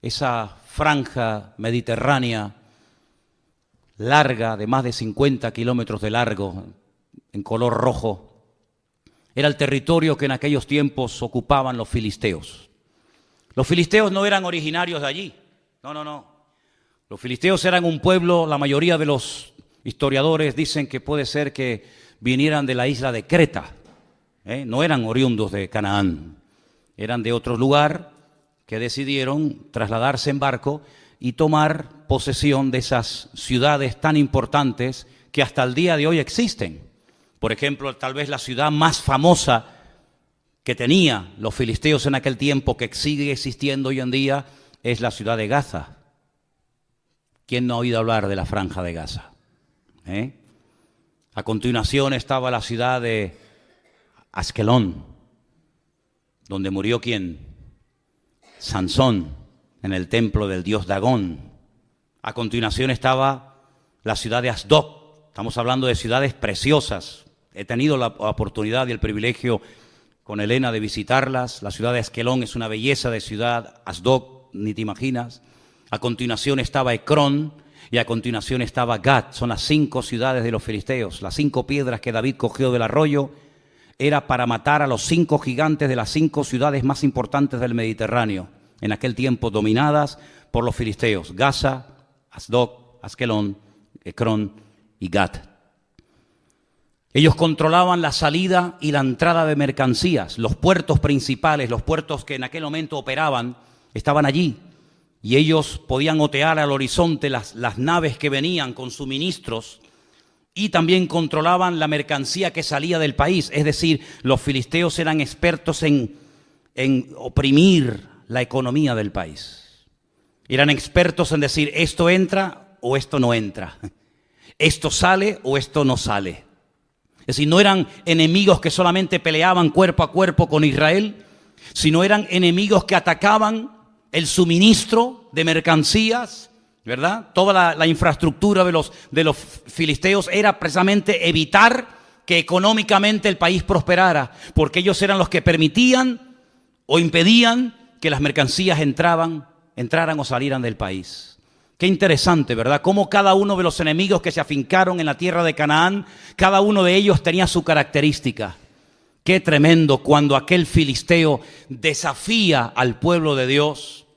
Esa franja mediterránea larga, de más de 50 kilómetros de largo, en color rojo, era el territorio que en aquellos tiempos ocupaban los filisteos. Los filisteos no eran originarios de allí, no. Los filisteos eran un pueblo, la mayoría de los historiadores dicen que puede ser que vinieran de la isla de Creta, no eran oriundos de Canaán, eran de otro lugar que decidieron trasladarse en barco y tomar posesión de esas ciudades tan importantes que hasta el día de hoy existen. Por ejemplo, tal vez la ciudad más famosa que tenía los filisteos en aquel tiempo, que sigue existiendo hoy en día, es la ciudad de Gaza. ¿Quién no ha oído hablar de la franja de Gaza? A continuación estaba la ciudad de Askelón, donde murió ¿quién? Sansón, en el templo del dios Dagón. A continuación estaba la ciudad de Asdod. Estamos hablando de ciudades preciosas. He tenido la oportunidad y el privilegio con Elena de visitarlas. La ciudad de Askelón es una belleza de ciudad, Asdod, ni te imaginas. A continuación estaba Ecrón y a continuación estaba Gat. Son las 5 ciudades de los filisteos. Las 5 piedras que David cogió del arroyo era para matar a los 5 gigantes de las 5 ciudades más importantes del Mediterráneo, en aquel tiempo dominadas por los filisteos: Gaza, Asdod, Askelón, Ecrón y Gat. Ellos controlaban la salida y la entrada de mercancías. Los puertos principales, los puertos que en aquel momento operaban, estaban allí. Y ellos podían otear al horizonte las naves que venían con suministros y también controlaban la mercancía que salía del país. Es decir, los filisteos eran expertos en oprimir la economía del país. Eran expertos en decir, esto entra o esto no entra. Esto sale o esto no sale. Es decir, no eran enemigos que solamente peleaban cuerpo a cuerpo con Israel, sino eran enemigos que atacaban el suministro de mercancías, ¿verdad? Toda la infraestructura de los filisteos era precisamente evitar que económicamente el país prosperara, porque ellos eran los que permitían o impedían que las mercancías entraran o salieran del país. Qué interesante, ¿verdad? Cómo cada uno de los enemigos que se afincaron en la tierra de Canaán, cada uno de ellos tenía su característica. Qué tremendo cuando aquel filisteo desafía al pueblo de Dios.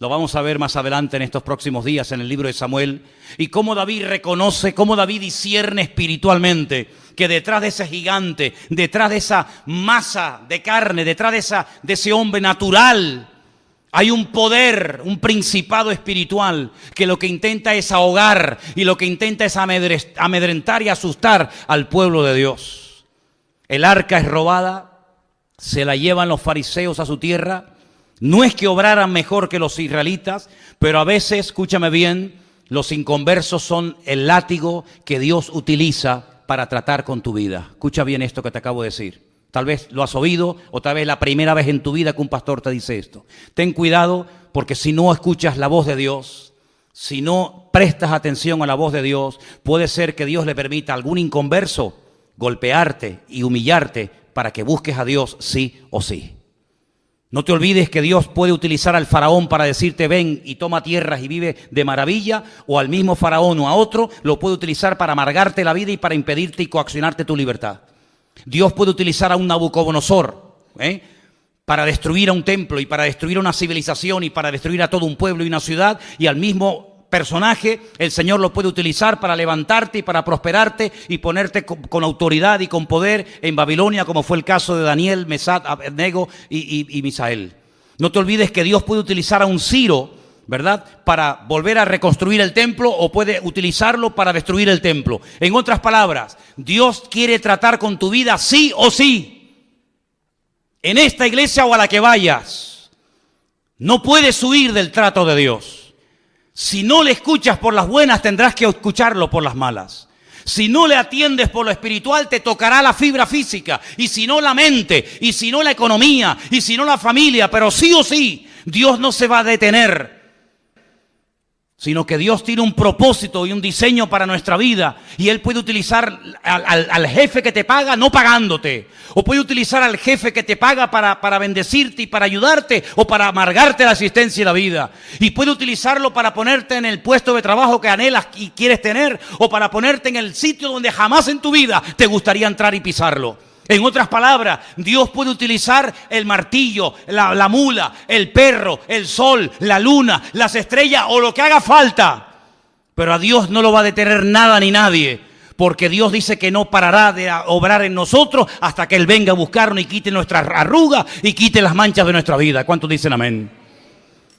Lo vamos a ver más adelante en estos próximos días en el libro de Samuel. Y cómo David reconoce, cómo David discierne espiritualmente que detrás de ese gigante, detrás de esa masa de carne, detrás de ese hombre natural, hay un poder, un principado espiritual que lo que intenta es ahogar y lo que intenta es amedrentar y asustar al pueblo de Dios. El arca es robada, se la llevan los fariseos a su tierra. No es que obraran mejor que los israelitas, pero a veces, escúchame bien, los inconversos son el látigo que Dios utiliza para tratar con tu vida. Escucha bien esto que te acabo de decir. Tal vez lo has oído o tal vez la primera vez en tu vida que un pastor te dice esto. Ten cuidado porque si no escuchas la voz de Dios, si no prestas atención a la voz de Dios, puede ser que Dios le permita a algún inconverso golpearte y humillarte para que busques a Dios sí o sí. No te olvides que Dios puede utilizar al faraón para decirte ven y toma tierras y vive de maravilla, o al mismo faraón o a otro lo puede utilizar para amargarte la vida y para impedirte y coaccionarte tu libertad. Dios puede utilizar a un Nabucodonosor para destruir a un templo y para destruir una civilización y para destruir a todo un pueblo y una ciudad, y al mismo personaje el Señor lo puede utilizar para levantarte y para prosperarte y ponerte con autoridad y con poder en Babilonia, como fue el caso de Daniel, Mesac, Abednego y Misael. No te olvides que Dios puede utilizar a un Ciro, ¿verdad?, para volver a reconstruir el templo, o puede utilizarlo para destruir el templo. En otras palabras, Dios quiere tratar con tu vida sí o sí. En esta iglesia o a la que vayas, no puedes huir del trato de Dios. Si no le escuchas por las buenas, tendrás que escucharlo por las malas. Si no le atiendes por lo espiritual, te tocará la fibra física, y si no la mente, y si no la economía, y si no la familia, pero sí o sí, Dios no se va a detener, sino que Dios tiene un propósito y un diseño para nuestra vida, y Él puede utilizar al jefe que te paga no pagándote, o puede utilizar al jefe que te paga para bendecirte y para ayudarte, o para amargarte la existencia y la vida, y puede utilizarlo para ponerte en el puesto de trabajo que anhelas y quieres tener, o para ponerte en el sitio donde jamás en tu vida te gustaría entrar y pisarlo. En otras palabras, Dios puede utilizar el martillo, la mula, el perro, el sol, la luna, las estrellas o lo que haga falta. Pero a Dios no lo va a detener nada ni nadie, porque Dios dice que no parará de obrar en nosotros hasta que Él venga a buscarnos y quite nuestras arrugas y quite las manchas de nuestra vida. ¿Cuántos dicen amén?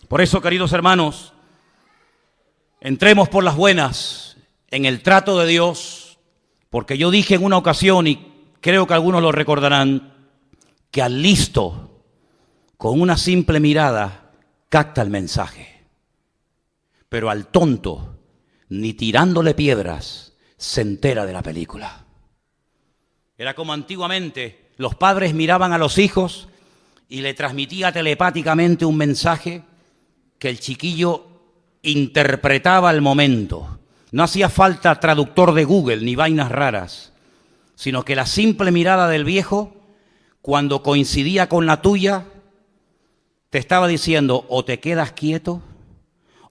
Por eso, queridos hermanos, entremos por las buenas en el trato de Dios, porque yo dije en una ocasión, y creo que algunos lo recordarán, que al listo, con una simple mirada, capta el mensaje. Pero al tonto, ni tirándole piedras, se entera de la película. Era como antiguamente, los padres miraban a los hijos y le transmitía telepáticamente un mensaje que el chiquillo interpretaba al momento. No hacía falta traductor de Google ni vainas raras, sino que la simple mirada del viejo, cuando coincidía con la tuya, te estaba diciendo o te quedas quieto,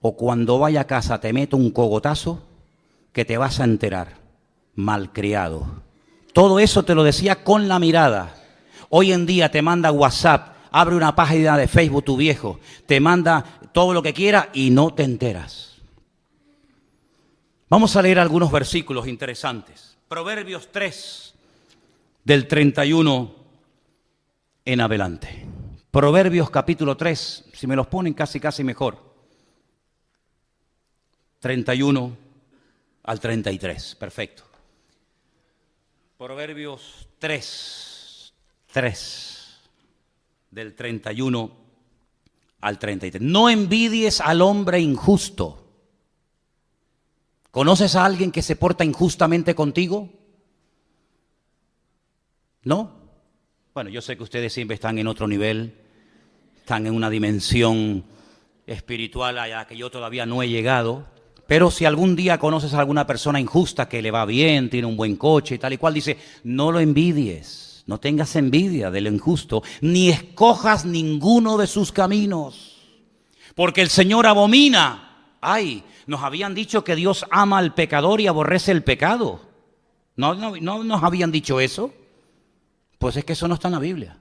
o cuando vaya a casa te meto un cogotazo que te vas a enterar, malcriado. Todo eso te lo decía con la mirada. Hoy en día te manda WhatsApp, abre una página de Facebook tu viejo, te manda todo lo que quiera y no te enteras. Vamos a leer algunos versículos interesantes. Proverbios 3, del 31 en adelante. Proverbios capítulo 3, si me los ponen casi mejor. 31 al 33, perfecto. Proverbios 3, del 31 al 33. No envidies al hombre injusto. ¿Conoces a alguien que se porta injustamente contigo? ¿No? Bueno, yo sé que ustedes siempre están en otro nivel, están en una dimensión espiritual allá que yo todavía no he llegado, pero si algún día conoces a alguna persona injusta que le va bien, tiene un buen coche y tal y cual, dice, no lo envidies, no tengas envidia del injusto, ni escojas ninguno de sus caminos, porque el Señor abomina. Ay, nos habían dicho que Dios ama al pecador y aborrece el pecado. ¿No nos habían dicho eso? Pues es que eso no está en la Biblia.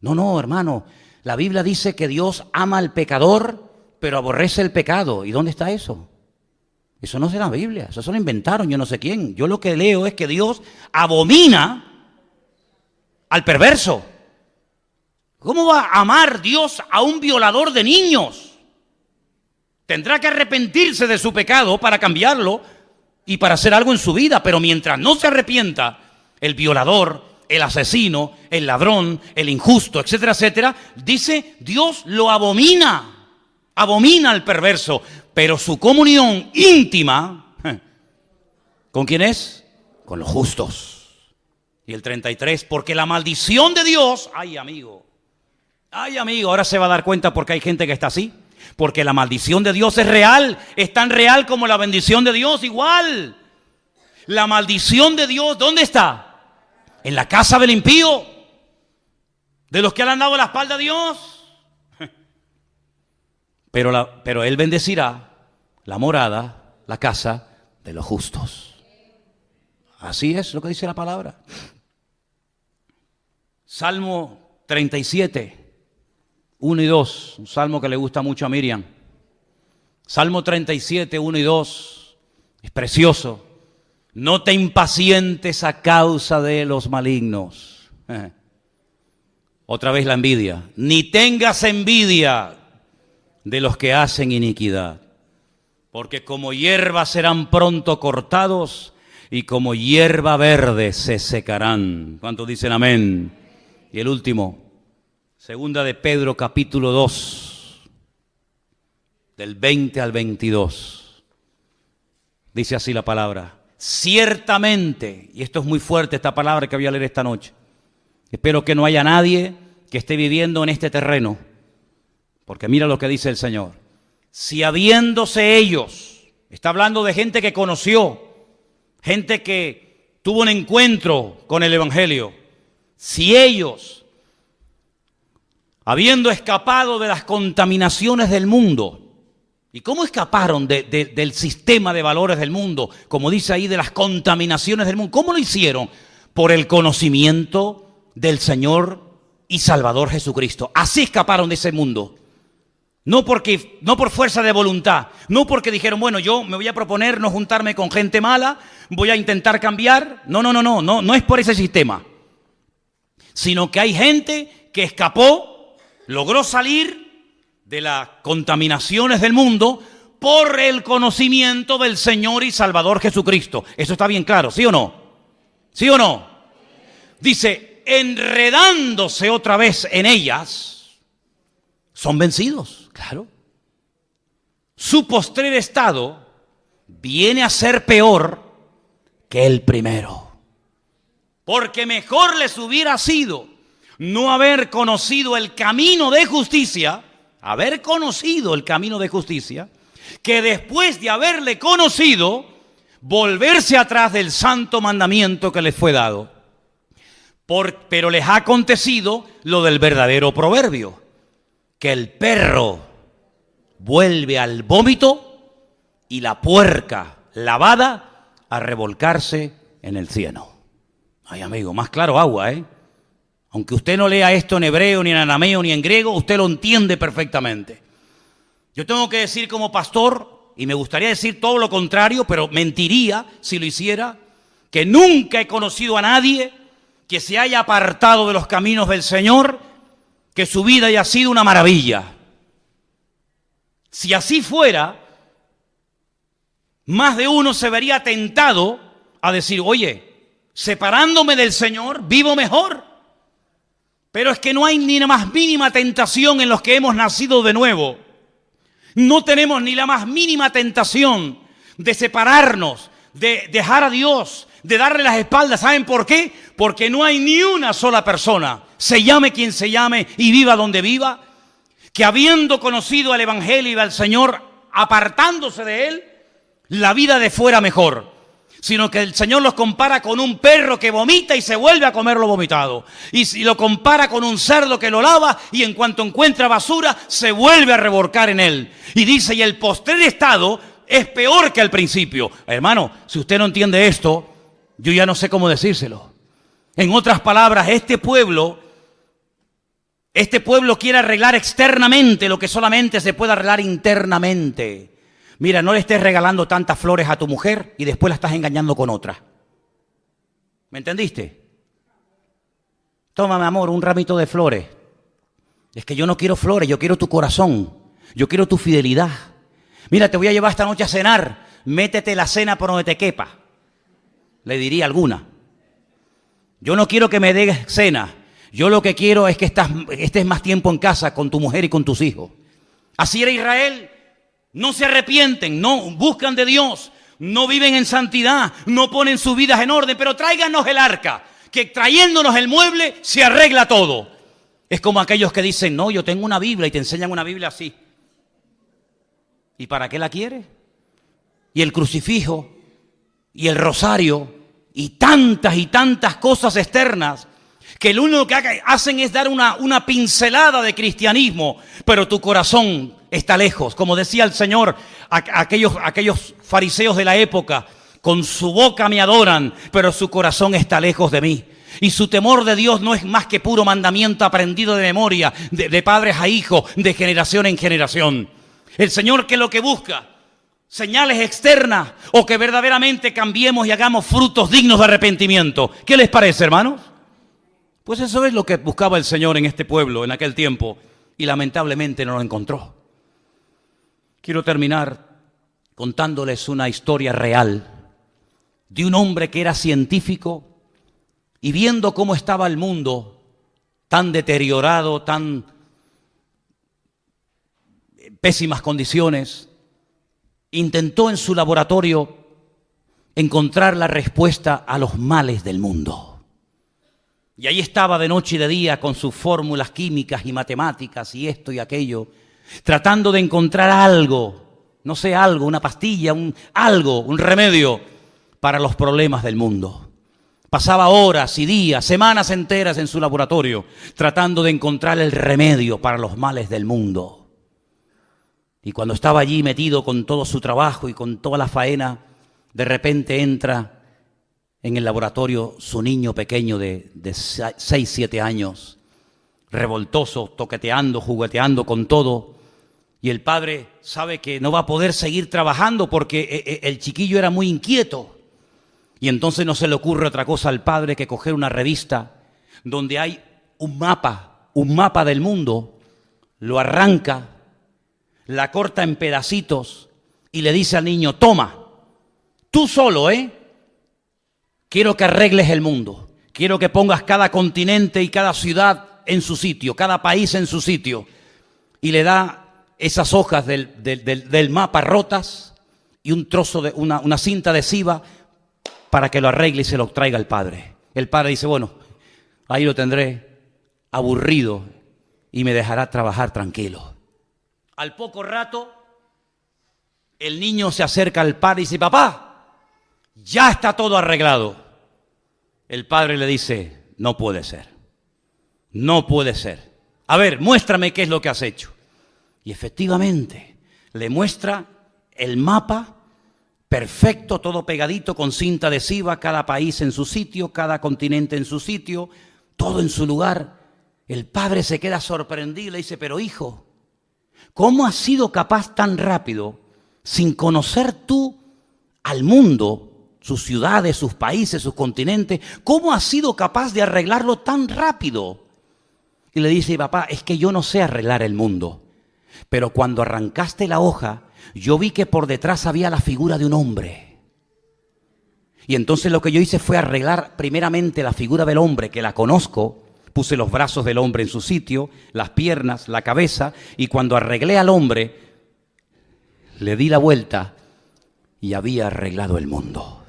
No, hermano. La Biblia dice que Dios ama al pecador, pero aborrece el pecado. ¿Y dónde está eso? Eso no es en la Biblia. Eso se lo inventaron yo no sé quién. Yo lo que leo es que Dios abomina al perverso. ¿Cómo va a amar Dios a un violador de niños? Tendrá que arrepentirse de su pecado para cambiarlo y para hacer algo en su vida. Pero mientras no se arrepienta, el violador, el asesino, el ladrón, el injusto, etcétera, etcétera, dice, Dios lo abomina. Abomina al perverso. Pero su comunión íntima, ¿con quién es? Con los justos. Y el 33, porque la maldición de Dios, ay amigo, ahora se va a dar cuenta porque hay gente que está así. Porque la maldición de Dios es real, es tan real como la bendición de Dios, igual. La maldición de Dios, ¿dónde está? En la casa del impío, de los que le han dado la espalda a Dios. Pero Él bendecirá la morada, la casa de los justos. Así es lo que dice la palabra. Salmo 37. 1 y 2, un salmo que le gusta mucho a Miriam. Salmo 37, 1 y 2, es precioso. No te impacientes a causa de los malignos. Otra vez la envidia. Ni tengas envidia de los que hacen iniquidad. Porque como hierba serán pronto cortados y como hierba verde se secarán. ¿Cuántos dicen amén? Y el último. Segunda de Pedro, capítulo 2, del 20 al 22. Dice así la palabra. Ciertamente, y esto es muy fuerte esta palabra que voy a leer esta noche. Espero que no haya nadie que esté viviendo en este terreno. Porque mira lo que dice el Señor. Si habiéndose ellos, está hablando de gente que conoció, gente que tuvo un encuentro con el Evangelio. Si ellos, habiendo escapado de las contaminaciones del mundo. ¿Y cómo escaparon del sistema de valores del mundo? Como dice ahí, de las contaminaciones del mundo. ¿Cómo lo hicieron? Por el conocimiento del Señor y Salvador Jesucristo. Así escaparon de ese mundo. No por fuerza de voluntad. No porque dijeron, bueno, yo me voy a proponer no juntarme con gente mala, voy a intentar cambiar. No es por ese sistema. Sino que hay gente que escapó, logró salir de las contaminaciones del mundo por el conocimiento del Señor y Salvador Jesucristo. Eso está bien claro, ¿sí o no? ¿Sí o no? Dice, enredándose otra vez en ellas, son vencidos, claro. Su postrer estado viene a ser peor que el primero. Porque mejor les hubiera sido no haber conocido el camino de justicia, que después de haberle conocido, volverse atrás del santo mandamiento que les fue dado. Pero les ha acontecido lo del verdadero proverbio, que el perro vuelve al vómito y la puerca lavada a revolcarse en el cieno. Ay, amigo, más claro agua, ¿eh? Aunque usted no lea esto en hebreo, ni en arameo, ni en griego, usted lo entiende perfectamente. Yo tengo que decir como pastor, y me gustaría decir todo lo contrario, pero mentiría si lo hiciera, que nunca he conocido a nadie que se haya apartado de los caminos del Señor, que su vida haya sido una maravilla. Si así fuera, más de uno se vería tentado a decir, oye, separándome del Señor, vivo mejor. Pero es que no hay ni la más mínima tentación en los que hemos nacido de nuevo. No tenemos ni la más mínima tentación de separarnos, de dejar a Dios, de darle las espaldas. ¿Saben por qué? Porque no hay ni una sola persona, se llame quien se llame y viva donde viva, que habiendo conocido al Evangelio y al Señor, apartándose de Él, la vida de fuera mejor. Sino que el Señor los compara con un perro que vomita y se vuelve a comer lo vomitado. Y si lo compara con un cerdo que lo lava y en cuanto encuentra basura, se vuelve a revolcar en él. Y dice, y el postrer estado es peor que al principio. Hermano, si usted no entiende esto, yo ya no sé cómo decírselo. En otras palabras, este pueblo quiere arreglar externamente lo que solamente se puede arreglar internamente. Mira, no le estés regalando tantas flores a tu mujer y después la estás engañando con otra. ¿Me entendiste? Toma, mi amor, un ramito de flores. Es que yo no quiero flores, yo quiero tu corazón. Yo quiero tu fidelidad. Mira, te voy a llevar esta noche a cenar. Métete la cena por donde te quepa. Le diría alguna. Yo no quiero que me des cena. Yo lo que quiero es que estés más tiempo en casa con tu mujer y con tus hijos. Así era Israel. No se arrepienten, no buscan de Dios, no viven en santidad, no ponen sus vidas en orden, pero tráiganos el arca, que trayéndonos el mueble se arregla todo. Es como aquellos que dicen, no, yo tengo una Biblia y te enseñan una Biblia así. ¿Y para qué la quieres? Y el crucifijo, y el rosario, y tantas cosas externas, que lo único que hacen es dar una pincelada de cristianismo, pero tu corazón está lejos. Como decía el Señor, aquellos fariseos de la época, con su boca me adoran, pero su corazón está lejos de mí. Y su temor de Dios no es más que puro mandamiento aprendido de memoria, de padres a hijos, de generación en generación. El Señor, que lo que busca, señales externas, o que verdaderamente cambiemos y hagamos frutos dignos de arrepentimiento. ¿Qué les parece, hermanos? Pues eso es lo que buscaba el Señor en este pueblo en aquel tiempo, y lamentablemente no lo encontró. Quiero terminar contándoles una historia real de un hombre que era científico y viendo cómo estaba el mundo tan deteriorado, tan pésimas condiciones, intentó en su laboratorio encontrar la respuesta a los males del mundo. Y ahí estaba de noche y de día con sus fórmulas químicas y matemáticas y esto y aquello, tratando de encontrar algo, no sé, algo, una pastilla, un remedio para los problemas del mundo. Pasaba horas y días, semanas enteras en su laboratorio, tratando de encontrar el remedio para los males del mundo. Y cuando estaba allí metido con todo su trabajo y con toda la faena, de repente entra en el laboratorio su niño pequeño de 6, 7 años, revoltoso, toqueteando, jugueteando con todo. Y el padre sabe que no va a poder seguir trabajando porque el chiquillo era muy inquieto. Y entonces no se le ocurre otra cosa al padre que coger una revista donde hay un mapa del mundo, lo arranca, la corta en pedacitos y le dice al niño, toma, tú solo, quiero que arregles el mundo, quiero que pongas cada continente y cada ciudad en su sitio, cada país en su sitio. Y le da esas hojas del mapa rotas y un trozo de una cinta adhesiva para que lo arregle y se lo traiga al padre. El padre dice, bueno, ahí lo tendré aburrido y me dejará trabajar tranquilo. Al poco rato, el niño se acerca al padre y dice, papá, ya está todo arreglado. El padre le dice, no puede ser, no puede ser. A ver, muéstrame qué es lo que has hecho. Y efectivamente, le muestra el mapa perfecto, todo pegadito con cinta adhesiva, cada país en su sitio, cada continente en su sitio, todo en su lugar. El padre se queda sorprendido y le dice, pero hijo, ¿cómo has sido capaz tan rápido, sin conocer tú al mundo, sus ciudades, sus países, sus continentes, ¿cómo has sido capaz de arreglarlo tan rápido? Y le dice, papá, es que yo no sé arreglar el mundo, pero cuando arrancaste la hoja, yo vi que por detrás había la figura de un hombre. Y entonces lo que yo hice fue arreglar primeramente la figura del hombre, que la conozco. Puse los brazos del hombre en su sitio, las piernas, la cabeza, y cuando arreglé al hombre, le di la vuelta y había arreglado el mundo.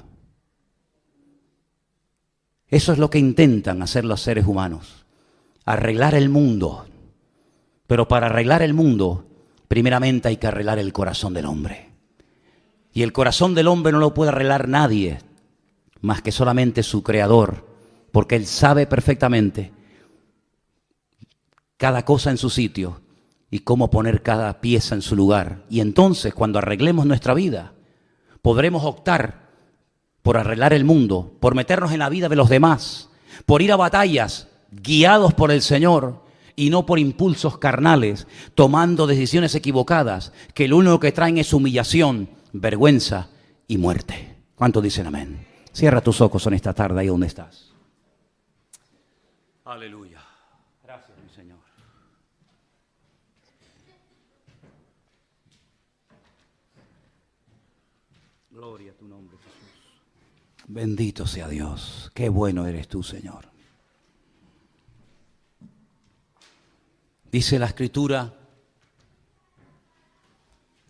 Eso es lo que intentan hacer los seres humanos, arreglar el mundo. Pero para arreglar el mundo, primeramente hay que arreglar el corazón del hombre. Y el corazón del hombre no lo puede arreglar nadie, más que solamente su Creador, porque Él sabe perfectamente cada cosa en su sitio y cómo poner cada pieza en su lugar. Y entonces, cuando arreglemos nuestra vida, podremos optar por arreglar el mundo, por meternos en la vida de los demás, por ir a batallas guiados por el Señor y no por impulsos carnales, tomando decisiones equivocadas, que lo único que traen es humillación, vergüenza y muerte. ¿Cuántos dicen amén? Cierra tus ojos en esta tarde ahí donde estás. Aleluya. Gracias, mi Señor. Gloria a tu nombre, Jesús. Bendito sea Dios. Qué bueno eres tú, Señor. Dice la Escritura,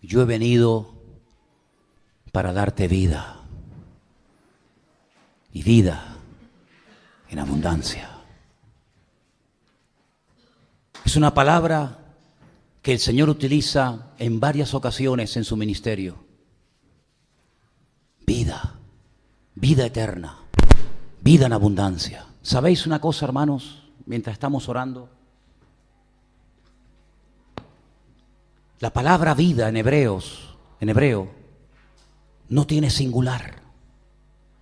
yo he venido para darte vida. Y vida en abundancia. Es una palabra que el Señor utiliza en varias ocasiones en su ministerio. Vida, vida eterna, vida en abundancia. ¿Sabéis una cosa, hermanos? Mientras estamos orando, la palabra vida en hebreo, no tiene singular.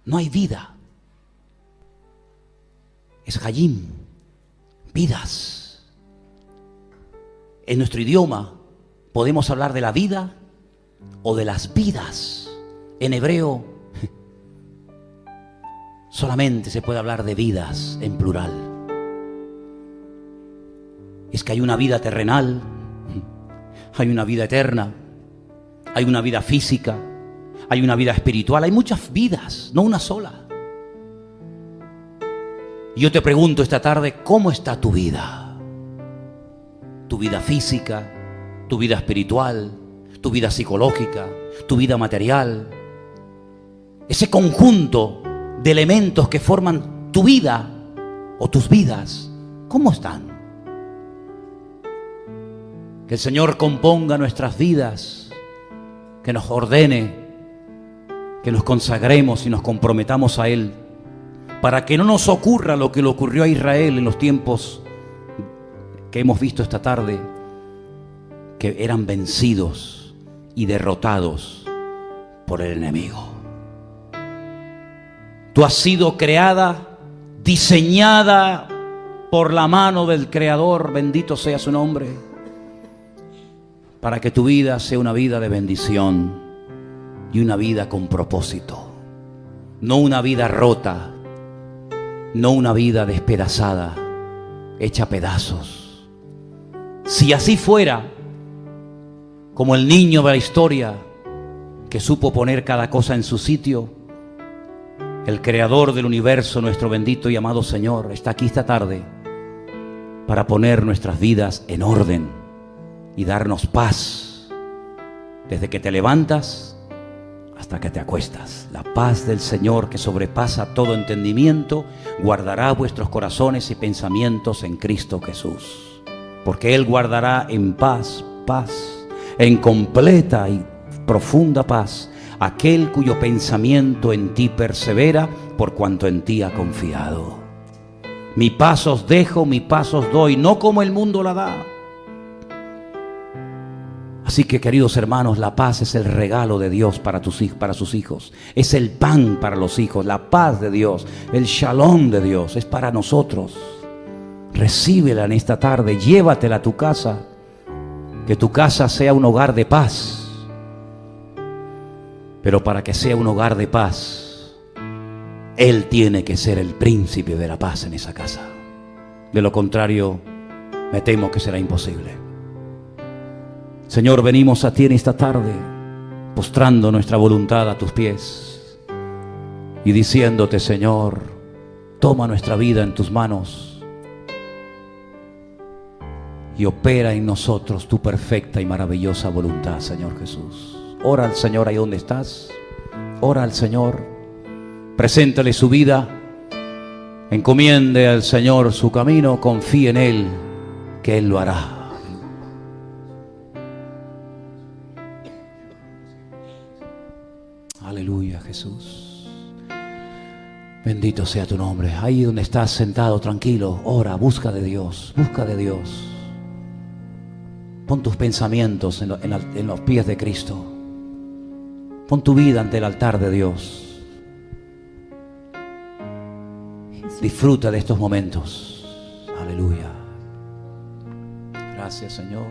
No hay vida. Es hayim, vidas. En nuestro idioma podemos hablar de la vida o de las vidas. En hebreo solamente se puede hablar de vidas en plural. Es que hay una vida terrenal, hay una vida eterna, hay una vida física, hay una vida espiritual, hay muchas vidas, no una sola. Y yo te pregunto esta tarde, ¿cómo está tu vida? Tu vida física, tu vida espiritual, tu vida psicológica, tu vida material. Ese conjunto de elementos que forman tu vida o tus vidas, ¿cómo están? Que el Señor componga nuestras vidas, que nos ordene, que nos consagremos y nos comprometamos a Él, para que no nos ocurra lo que le ocurrió a Israel en los tiempos que hemos visto esta tarde, que eran vencidos y derrotados por el enemigo. Tú has sido creada, diseñada por la mano del Creador, bendito sea su nombre, para que tu vida sea una vida de bendición y una vida con propósito, no una vida rota, no una vida despedazada, hecha a pedazos. Si así fuera, como el niño de la historia que supo poner cada cosa en su sitio, el Creador del universo, nuestro bendito y amado Señor, está aquí esta tarde para poner nuestras vidas en orden y darnos paz desde que te levantas hasta que te acuestas. La paz del Señor, que sobrepasa todo entendimiento, guardará vuestros corazones y pensamientos en Cristo Jesús. Porque Él guardará en paz, en completa y profunda paz, aquel cuyo pensamiento en ti persevera, por cuanto en ti ha confiado. Mi paz os dejo, mi paz os doy, no como el mundo la da. Así que, queridos hermanos, la paz es el regalo de Dios para sus hijos. Es el pan para los hijos, la paz de Dios, el shalom de Dios, es para nosotros. Recíbela en esta tarde, llévatela a tu casa. Que tu casa sea un hogar de paz. Pero para que sea un hogar de paz, Él tiene que ser el príncipe de la paz en esa casa. De lo contrario, me temo que será imposible. Señor, venimos a ti en esta tarde, postrando nuestra voluntad a tus pies y diciéndote, Señor, toma nuestra vida en tus manos y opera en nosotros tu perfecta y maravillosa voluntad, Señor Jesús. Ora al Señor ahí donde estás. Ora al Señor. Preséntale su vida. Encomiende al Señor su camino. Confíe en Él, que Él lo hará. Aleluya, Jesús. Bendito sea tu nombre. Ahí donde estás sentado, tranquilo, ora, busca de Dios, busca de Dios. Pon tus pensamientos en los pies de Cristo. Pon tu vida ante el altar de Dios. Jesús. Disfruta de estos momentos. Aleluya. Gracias, Señor.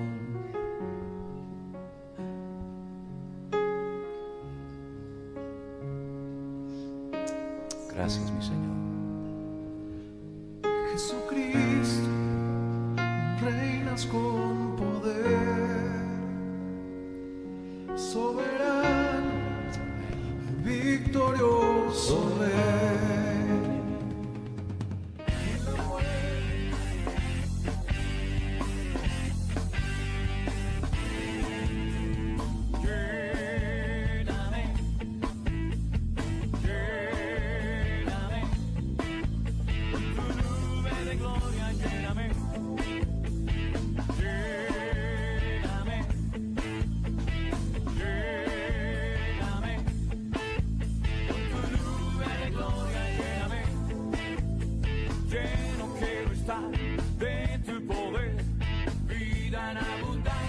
Gracias, mi Señor. Jesucristo, reinas con poder, soberano, victorioso Rey. De tu poder, vida en abundancia.